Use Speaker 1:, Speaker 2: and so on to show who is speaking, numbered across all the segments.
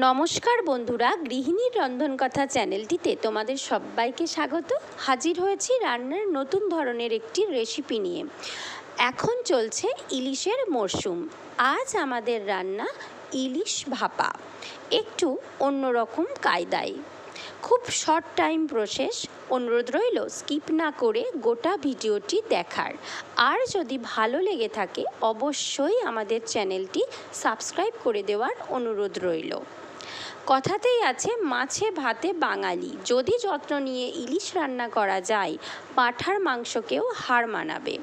Speaker 1: নমস্কার বন্ধুরা, গৃহিণীর রন্ধনকথা চ্যানেলটিতে তোমাদের সবাইকে স্বাগত। হাজির হয়েছি রান্নার নতুন ধরনের একটি রেসিপি নিয়ে। এখন চলছে ইলিশের মরশুম। আজ আমাদের রান্না ইলিশ ভাপা, একটু অন্যরকম কায়দায়। খুব শর্ট টাইম প্রসেস। অনুরোধ রইল স্কিপ না করে গোটা ভিডিওটি দেখার। আর যদি ভালো লেগে থাকে অবশ্যই আমাদের চ্যানেলটি সাবস্ক্রাইব করে দেওয়ার অনুরোধ রইল। কথাতেই আছে মাছে ভাতে বাঙালি। যদি যত্ন নিয়ে ইলিশ রান্না করা যায়, পাঁঠার মাংসকেও হার মানাবে।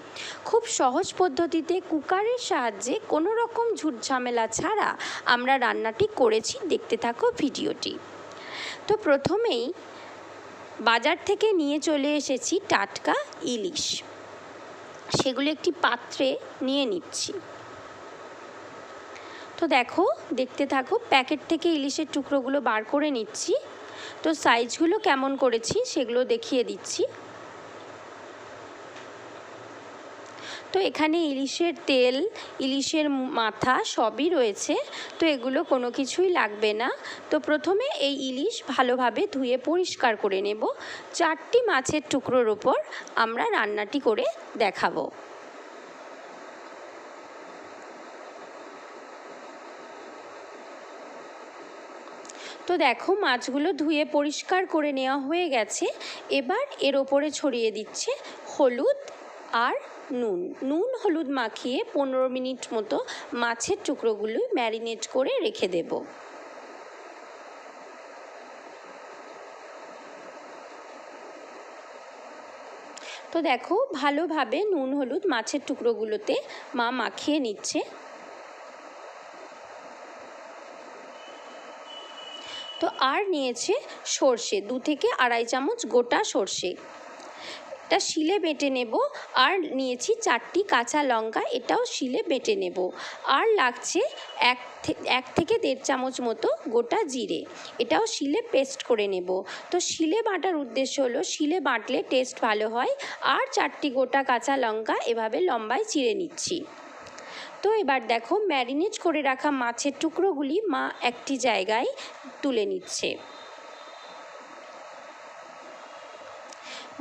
Speaker 1: খুব সহজ পদ্ধতিতে কুকারের সাহায্যে কোনো রকম ঝুটঝামেলা ছাড়া আমরা রান্নাটি করেছি। দেখতে থাকো ভিডিওটি। তো প্রথমেই বাজার থেকে নিয়ে চলে এসেছি টাটকা ইলিশ। সেগুলো একটি পাত্রে নিয়ে নিচ্ছি। তো দেখো, দেখতে থাকো। প্যাকেট থেকে ইলিশের টুকরোগুলো বার করে নিচ্ছি। তো সাইজগুলো কেমন করেছি সেগুলো দেখিয়ে দিচ্ছি। তো এখানে ইলিশের তেল, ইলিশের মাথা সবই রয়েছে। তো এগুলো কোনো কিছুই লাগবে না। তো প্রথমে এই ইলিশ ভালোভাবে ধুয়ে পরিষ্কার করে নেব। 4টি মাছের টুকরোর ওপর আমরা রান্নাটি করে দেখাবো। তো দেখো, মাছগুলো ধুয়ে পরিষ্কার করে নেওয়া হয়ে গেছে। এবার এর ওপরে ছড়িয়ে দিচ্ছে হলুদ আর নুন হলুদ মাখিয়ে 15 মিনিট মতো মাছের টুকরোগুলো ম্যারিনেট করে রেখে দেব। তো দেখো, ভালোভাবে নুন হলুদ মাছের টুকরোগুলোতে মা মাখিয়ে নিচ্ছে। তো আর নিয়েছে সর্ষে, 2 থেকে আড়াই চামচ গোটা সর্ষে। এটা শিলে বেটে নেব। আর নিয়েছি 4টি কাঁচা লঙ্কা, এটাও শিলে বেটে নেব। আর লাগছে 1 থেকে 1.5 চামচ মতো গোটা জিরে, এটাও শিলে পেস্ট করে নেব। তো শিলে বাটার উদ্দেশ্য হলো শিলে বাটলে টেস্ট ভালো হয়। আর 4টি গোটা কাঁচা লঙ্কা এভাবে লম্বায় চিড়ে নিচ্ছি। তো এবার দেখো, ম্যারিনেট করে রাখা মাছের টুকরোগুলি মা একটি জায়গায় তুলে নিচ্ছে।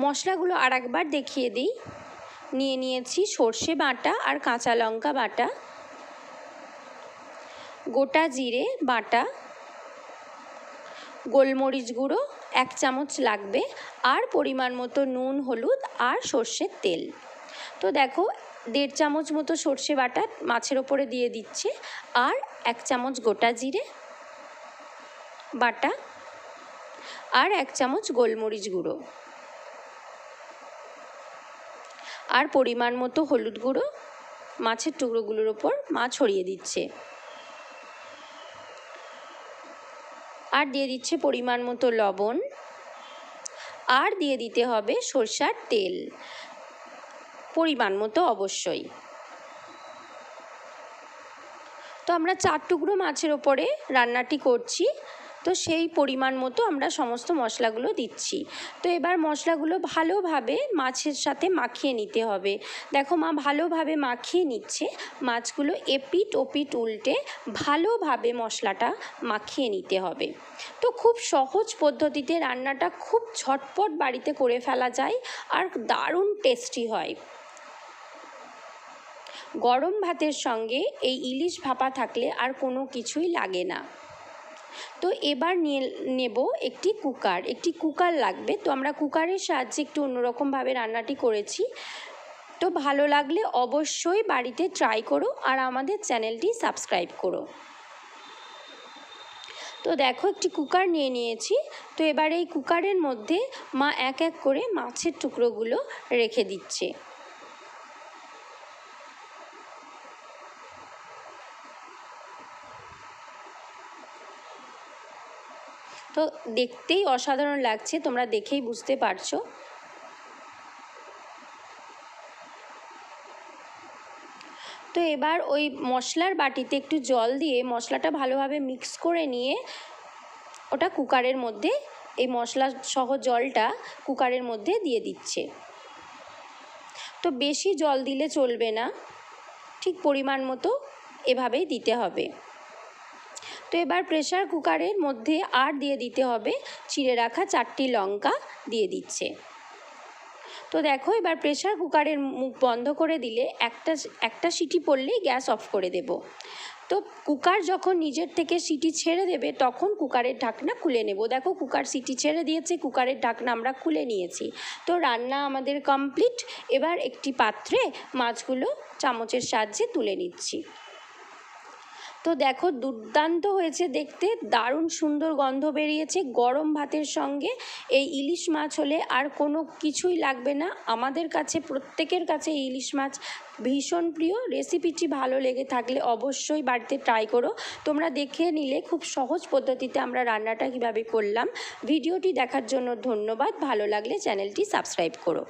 Speaker 1: মশলাগুলো আর একবার দেখিয়ে দিই। নিয়ে নিয়েছি সর্ষে বাটা আর কাঁচা লঙ্কা বাটা, গোটা জিরে বাটা, গোলমরিচ গুঁড়ো 1 চামচ লাগবে, আর পরিমাণ মতো নুন হলুদ আর সর্ষের তেল। তো দেখো, 1.5 চামচ মতো সর্ষে বাটা মাছের ওপরে দিয়ে দিচ্ছে। আর 1 চামচ গোটা জিরে বাটা আর 1 চামচ গোলমরিচ গুঁড়ো আর পরিমাণ মতো হলুদ গুঁড়ো মাছের টুকরোগুলোর ওপর মা ছড়িয়ে দিচ্ছে। আর দিয়ে দিচ্ছে পরিমাণ মতো লবণ। আর দিয়ে দিতে হবে সরষার তেল, পরিমাণ মতো অবশ্যই। তো আমরা 4 টুকরো মাছের ওপরে রান্নাটি করছি, তো সেই পরিমাণ মতো আমরা সমস্ত মশলাগুলো দিচ্ছি। তো এবার মশলাগুলো ভালোভাবে মাছের সাথে মাখিয়ে নিতে হবে। দেখো, মা ভালোভাবে মাখিয়ে নিচ্ছে। মাছগুলো এপিট ওপিট উল্টে ভালোভাবে মশলাটা মাখিয়ে নিতে হবে। তো খুব সহজ পদ্ধতিতে রান্নাটা খুব ঝটপট বাড়িতে করে ফেলা যায় আর দারুণ টেস্টি হয়। গরম ভাতের সঙ্গে এই ইলিশ ভাপা থাকলে আর কোনো কিছুই লাগে না। তো এবার নিয়ে নেব একটি কুকার লাগবে। তো আমরা কুকারের সাহায্যে একটু অন্যরকমভাবে রান্নাটি করেছি। তো ভালো লাগলে অবশ্যই বাড়িতে ট্রাই করো আর আমাদের চ্যানেলটি সাবস্ক্রাইব করো। তো দেখো, একটি কুকার নিয়ে নিয়েছি। তো এবার এই কুকারের মধ্যে মা এক এক করে মাছের টুকরোগুলো রেখে দিচ্ছে। তো দেখতেই অসাধারণ লাগছে, তোমরা দেখেই বুঝতে পারছো। তো এবার ওই মশলার বাটিতে একটু জল দিয়ে মশলাটা ভালোভাবে মিক্স করে নিয়ে ওটা কুকারের মধ্যে, এই মশলা সহ জলটা কুকারের মধ্যে দিয়ে দিচ্ছে। তো বেশি জল দিলে চলবে না, ঠিক পরিমাণ মতো এভাবেই দিতে হবে। তো এবার প্রেসার কুকারের মধ্যে আর দিয়ে দিতে হবে চিড়ে রাখা 4টি লঙ্কা দিয়ে দিচ্ছে। তো দেখো এবার প্রেসার কুকারের মুখ বন্ধ করে দিলে একটা সিটি পড়লেই গ্যাস অফ করে দেব। তো কুকার যখন নিজের থেকে সিটি ছেড়ে দেবে তখন কুকারের ঢাকনা খুলে নেব। দেখো কুকার সিটি ছেড়ে দিয়েছে, কুকারের ঢাকনা আমরা খুলে নিয়েছি। তো রান্না আমাদের কমপ্লিট। এবার একটি পাত্রে মাছগুলো চামচের সাহায্যে তুলে নিচ্ছি। তো দেখো দুর্দান্ত হয়েছে দেখতে, দারুণ সুন্দর গন্ধ বেরিয়েছে। গরম ভাতের সঙ্গে এই ইলিশ মাছ হলে আর কোনো কিছুই লাগবে না। আমাদের কাছে প্রত্যেকের কাছে ইলিশ মাছ ভীষণ প্রিয়। রেসিপিটি ভালো লেগে থাকলে অবশ্যই বাড়িতে ট্রাই করো। তোমরা দেখে নিলে খুব সহজ পদ্ধতিতে আমরা রান্নাটা কীভাবে করলাম। ভিডিওটি দেখার জন্য ধন্যবাদ। ভালো লাগলে চ্যানেলটি সাবস্ক্রাইব করো।